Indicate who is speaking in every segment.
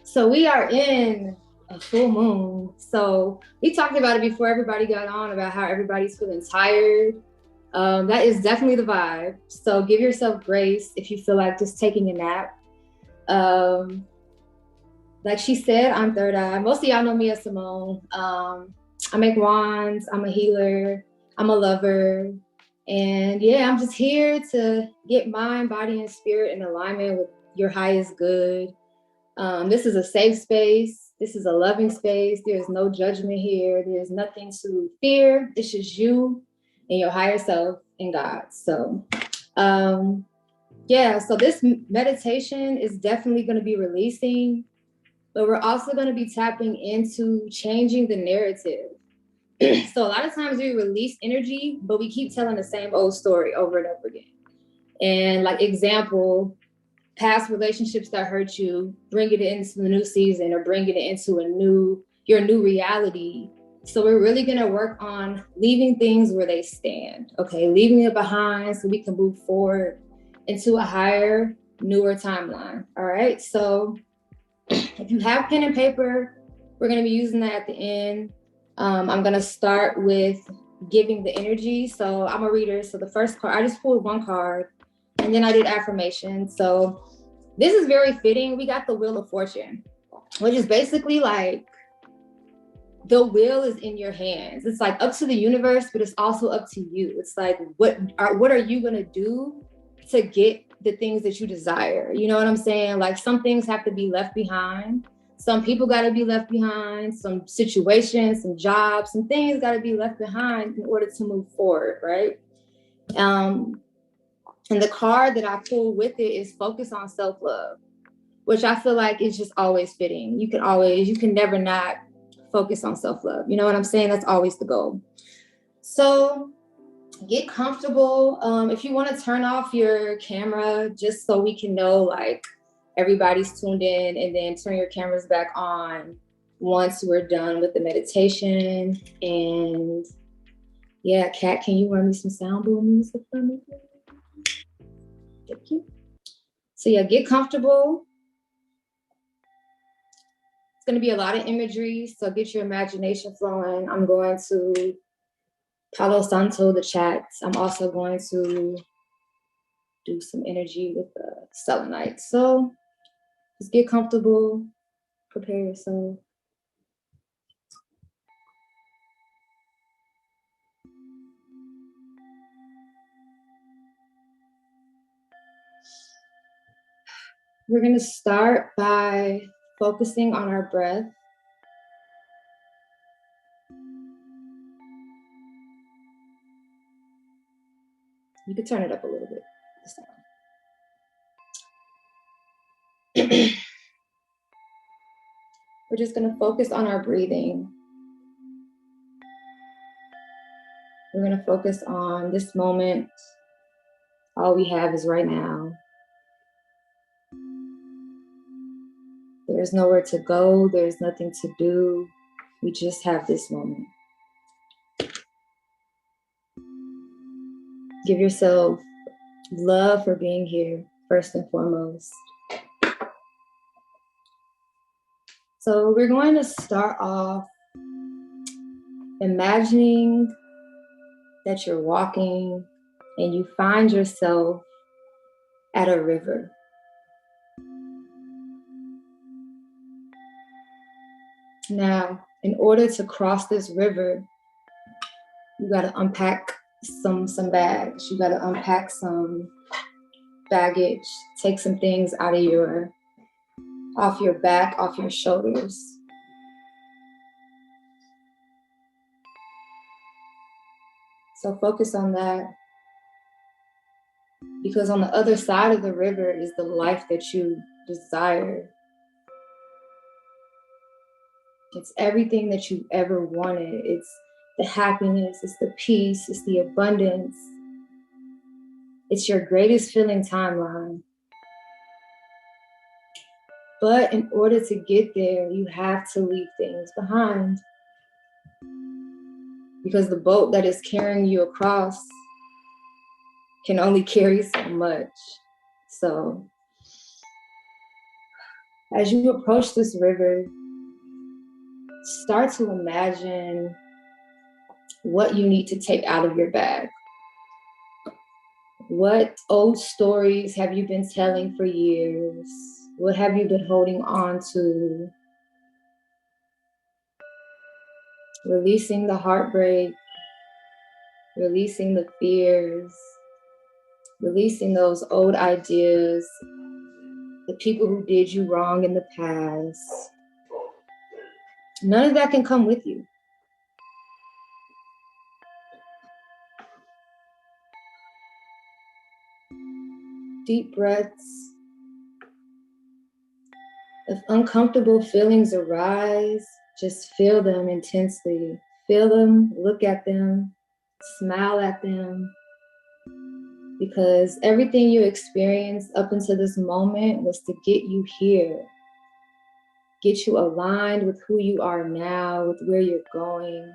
Speaker 1: So we are in a full moon. So we talked about it before everybody got on about how everybody's feeling tired. That is definitely the vibe. So give yourself grace if you feel like just taking a nap. Um, like she said, I'm third eye. Most of y'all know me as Simone. I make wands. I'm a healer. I'm a lover. And yeah, I'm just here to get mind, body, and spirit in alignment with your highest good. This is a safe space. This is a loving space. There's no judgment here. There's nothing to fear. It's just you and your higher self and God. So, yeah, so this meditation is definitely going to be releasing, but we're also going to be tapping into changing the narrative. So, a lot of times we release energy, but we keep telling the same old story over and over again. And, like, example, past relationships that hurt you, bring it into the new season or bring it into your new reality. So we're really gonna work on leaving things where they stand, okay? Leaving it behind so we can move forward into a higher, newer timeline, all right? So if you have pen and paper, we're gonna be using that at the end. I'm gonna start with giving the energy. So I'm a reader, so the first card, I just pulled one card and then I did affirmations. So this is very fitting. We got the Wheel of Fortune, which is basically like the wheel is in your hands. It's like up to the universe, but it's also up to you. It's like what are you gonna do to get the things that you desire? You know what I'm saying? Like some things have to be left behind. Some people got to be left behind. Some situations, some jobs, some things got to be left behind in order to move forward, right? And the card that I pulled with it is focus on self-love, which I feel like is just always fitting. You can never not focus on self-love. You know what I'm saying? That's always the goal. So get comfortable. If you want to turn off your camera just so we can know like everybody's tuned in, and then turn your cameras back on once we're done with the meditation. And yeah, Kat, can you run me some sound boom music for me? Thank you. So yeah, get comfortable. It's going to be a lot of imagery, so get your imagination flowing. I'm going to Palo Santo the chat. I'm also going to do some energy with the selenite. So just get comfortable, prepare yourself. We're going to start by focusing on our breath. You could turn it up a little bit this time. We're just going to focus on our breathing. We're going to focus on this moment. All we have is right now. There's nowhere to go. There's nothing to do. We just have this moment. Give yourself love for being here, first and foremost. So we're going to start off imagining that you're walking and you find yourself at a river. Now, in order to cross this river, you got to unpack some bags. You got to unpack some baggage, take some things out of off your back, off your shoulders. So focus on that, because on the other side of the river is the life that you desire. It's everything that you ever wanted. It's the happiness, it's the peace, it's the abundance. It's your greatest feeling timeline. But in order to get there, you have to leave things behind, because the boat that is carrying you across can only carry so much. So As you approach this river, start to imagine what you need to take out of your bag. What old stories have you been telling for years? What have you been holding on to? Releasing the heartbreak, releasing the fears, releasing those old ideas, the people who did you wrong in the past. None of that can come with you. Deep breaths. If uncomfortable feelings arise, just feel them intensely. Feel them, look at them, smile at them. Because everything you experienced up until this moment was to get you here, get you aligned with who you are now, with where you're going.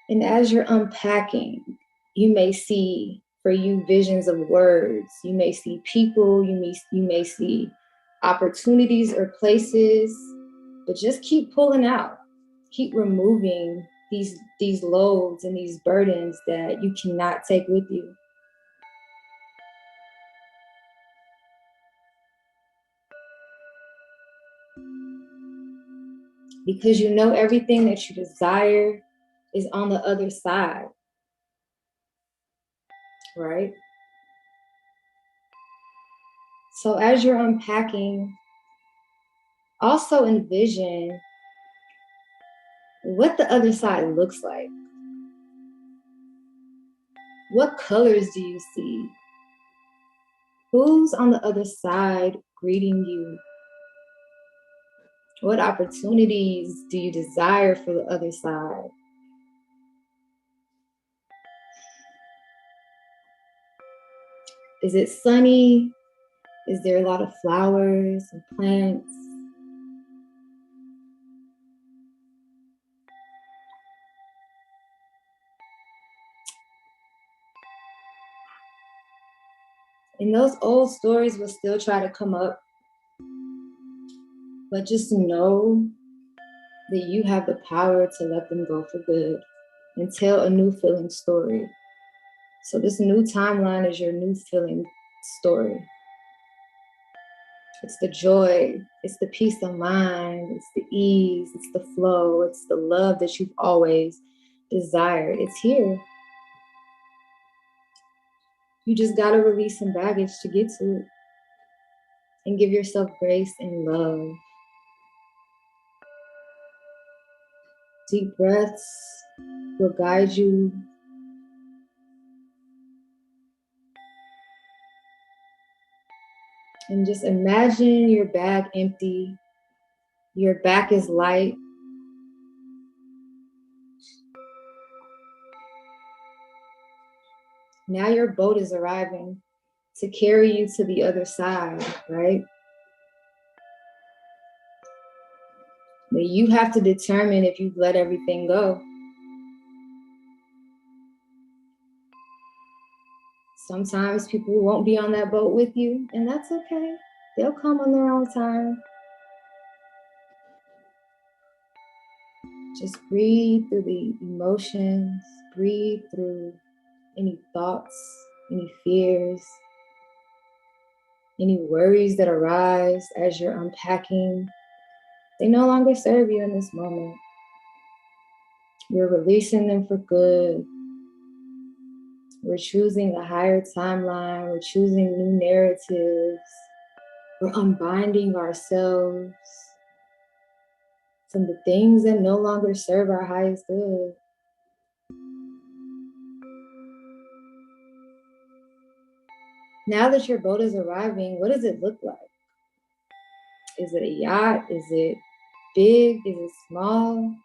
Speaker 1: And as you're unpacking, you may see for you visions of words. You may see people, you may see opportunities or places, but just keep pulling out, keep removing these loads and these burdens that you cannot take with you. Because you know everything that you desire is on the other side, right? So as you're unpacking, also envision what the other side looks like. What colors do you see? Who's on the other side greeting you? What opportunities do you desire for the other side? Is it sunny? Is there a lot of flowers and plants? And those old stories will still try to come up, but just know that you have the power to let them go for good and tell a new feeling story. So this new timeline is your new feeling story. It's the joy, it's the peace of mind, it's the ease, it's the flow, it's the love that you've always desired. It's here. You just gotta release some baggage to get to it and give yourself grace and love. Deep breaths will guide you. And just imagine your bag empty. Your back is light. Now your boat is arriving to carry you to the other side, right? But you have to determine if you've let everything go. Sometimes people won't be on that boat with you, and that's okay. They'll come on their own time. Just breathe through the emotions, breathe through any thoughts, any fears, any worries that arise as you're unpacking. They no longer serve you in this moment. You're releasing them for good. We're choosing a higher timeline. We're choosing new narratives. We're unbinding ourselves from the things that no longer serve our highest good. Now that your boat is arriving, what does it look like? Is it a yacht? Is it big? Is it small?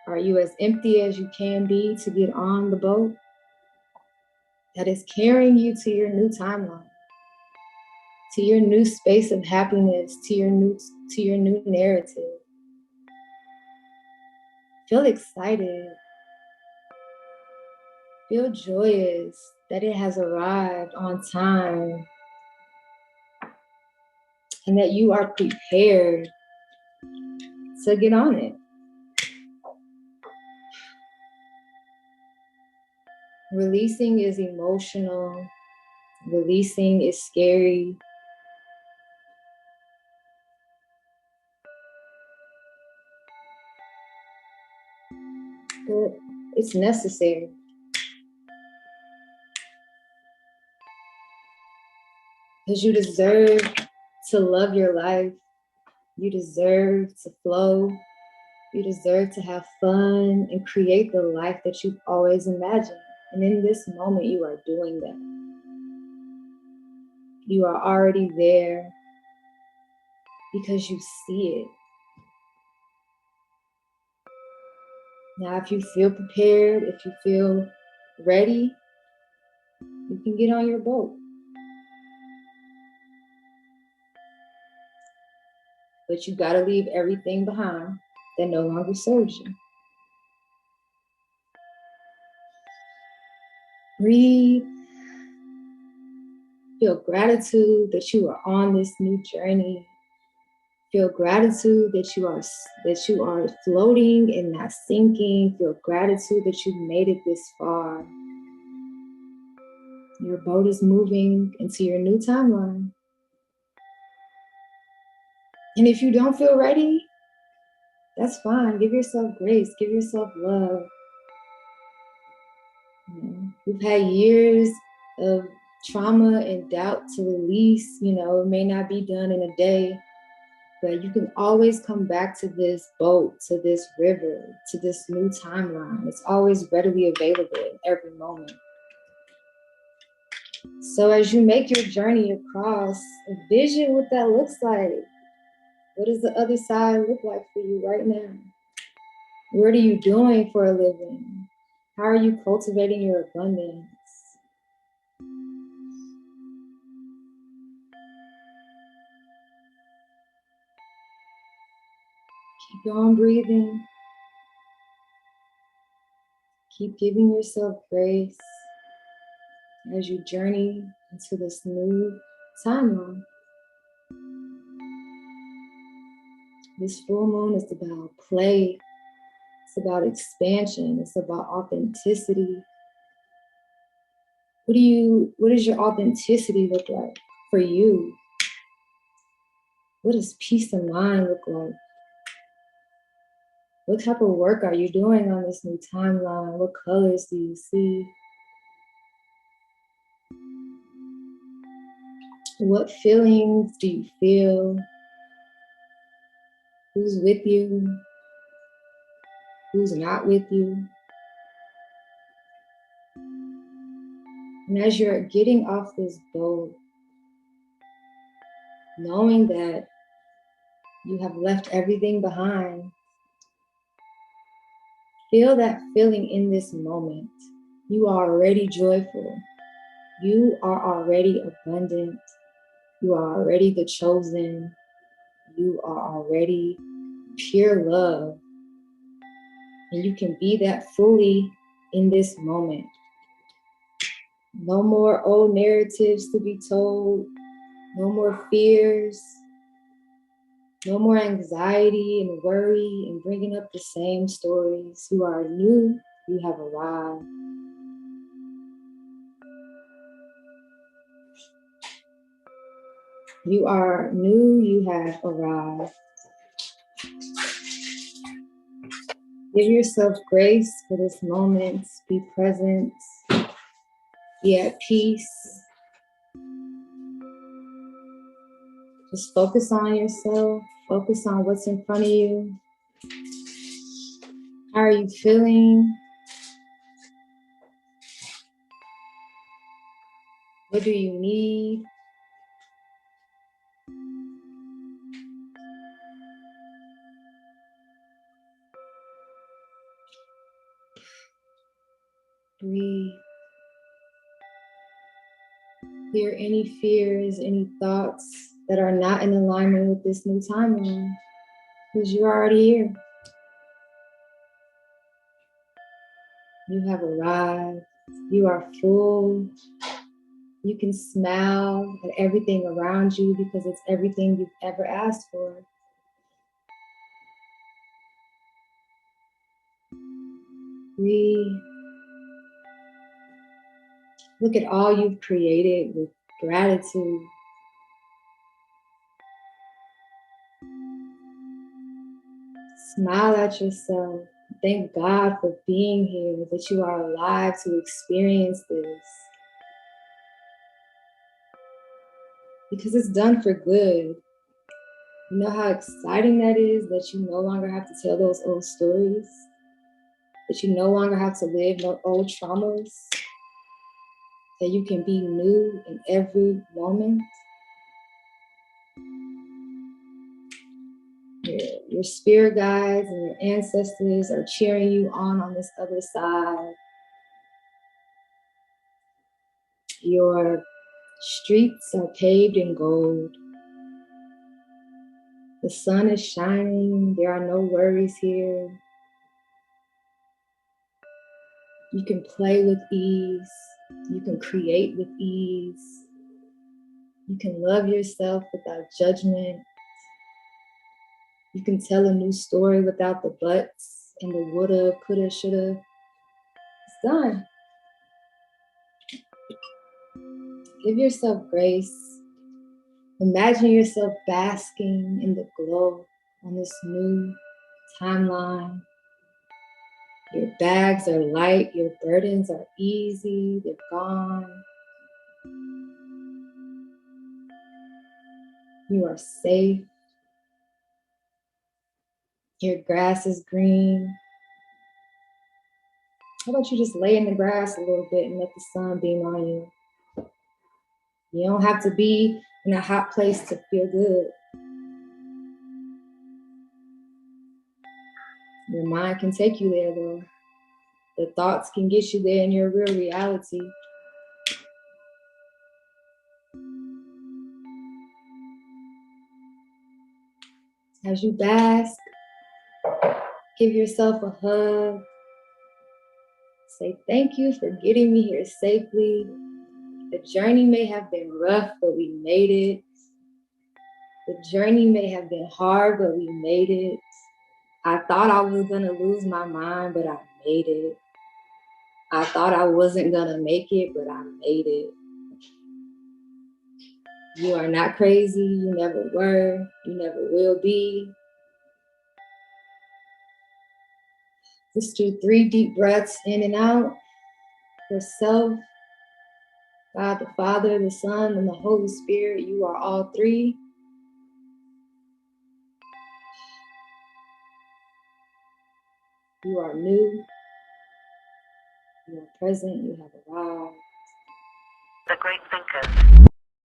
Speaker 1: Are you as empty as you can be to get on the boat that is carrying you to your new timeline, to your new space of happiness, to your new narrative. Feel excited. Feel joyous that it has arrived on time and that you are prepared to get on it. Releasing is emotional. Releasing is scary. But it's necessary. Because you deserve to love your life. You deserve to flow. You deserve to have fun and create the life that you've always imagined. And in this moment, you are doing that. You are already there because you see it. Now, if you feel prepared, if you feel ready, you can get on your boat. But you gotta leave everything behind that no longer serves you. Breathe. Feel gratitude that you are on this new journey. Feel gratitude that you are floating and not sinking. Feel gratitude that you made it this far. Your boat is moving into your new timeline. And if you don't feel ready, that's fine. Give yourself grace. Give yourself love. We've had years of trauma and doubt to release. It may not be done in a day, but you can always come back to this boat, to this river, to this new timeline. It's always readily available in every moment. So as you make your journey across, envision what that looks like. What does the other side look like for you right now? What are you doing for a living? How are you cultivating your abundance? Keep on breathing. Keep giving yourself grace as you journey into this new timeline. This full moon is about play. It's about expansion. It's about authenticity. What does your authenticity look like for you? What does peace of mind look like? What type of work are you doing on this new timeline? What colors do you see? What feelings do you feel? Who's with you? Who's not with you? And as you're getting off this boat, knowing that you have left everything behind, feel that feeling in this moment. You are already joyful. You are already abundant. You are already the chosen. You are already pure love. And you can be that fully in this moment. No more old narratives to be told. No more fears. No more anxiety and worry and bringing up the same stories. You are new. You have arrived. You are new. You have arrived. Give yourself grace for this moment. Be present. Be at peace. Just focus on yourself. Focus on what's in front of you. How are you feeling? What do you need? Breathe. Clear any fears, any thoughts that are not in alignment with this new timeline, because you're already here. You have arrived. You are full. You can smile at everything around you because it's everything you've ever asked for. Breathe. Look at all you've created with gratitude. Smile at yourself. Thank God for being here, that you are alive to experience this. Because it's done for good. You know how exciting that is, that you no longer have to tell those old stories, that you no longer have to live no old traumas, that you can be new in every moment. Your spirit guides and your ancestors are cheering you on this other side. Your streets are paved in gold. The sun is shining. There are no worries here. You can play with ease. You can create with ease. You can love yourself without judgment. You can tell a new story without the buts and the woulda, coulda, shoulda. It's done. Give yourself grace. Imagine yourself basking in the glow on this new timeline. Your bags are light, your burdens are easy, they're gone. You are safe. Your grass is green. How about you just lay in the grass a little bit and let the sun beam on you? You don't have to be in a hot place to feel good. Your mind can take you there though. The thoughts can get you there in your real reality. As you bask, give yourself a hug. Say thank you for getting me here safely. The journey may have been rough, but we made it. The journey may have been hard, but we made it. I thought I was gonna lose my mind, but I made it. I thought I wasn't gonna make it, but I made it. You are not crazy. You never were. You never will be. Just do 3 deep breaths in and out. Yourself, God the Father, the Son, and the Holy Spirit. You are all 3. You are new. You are present. You have arrived.
Speaker 2: The great thinkers.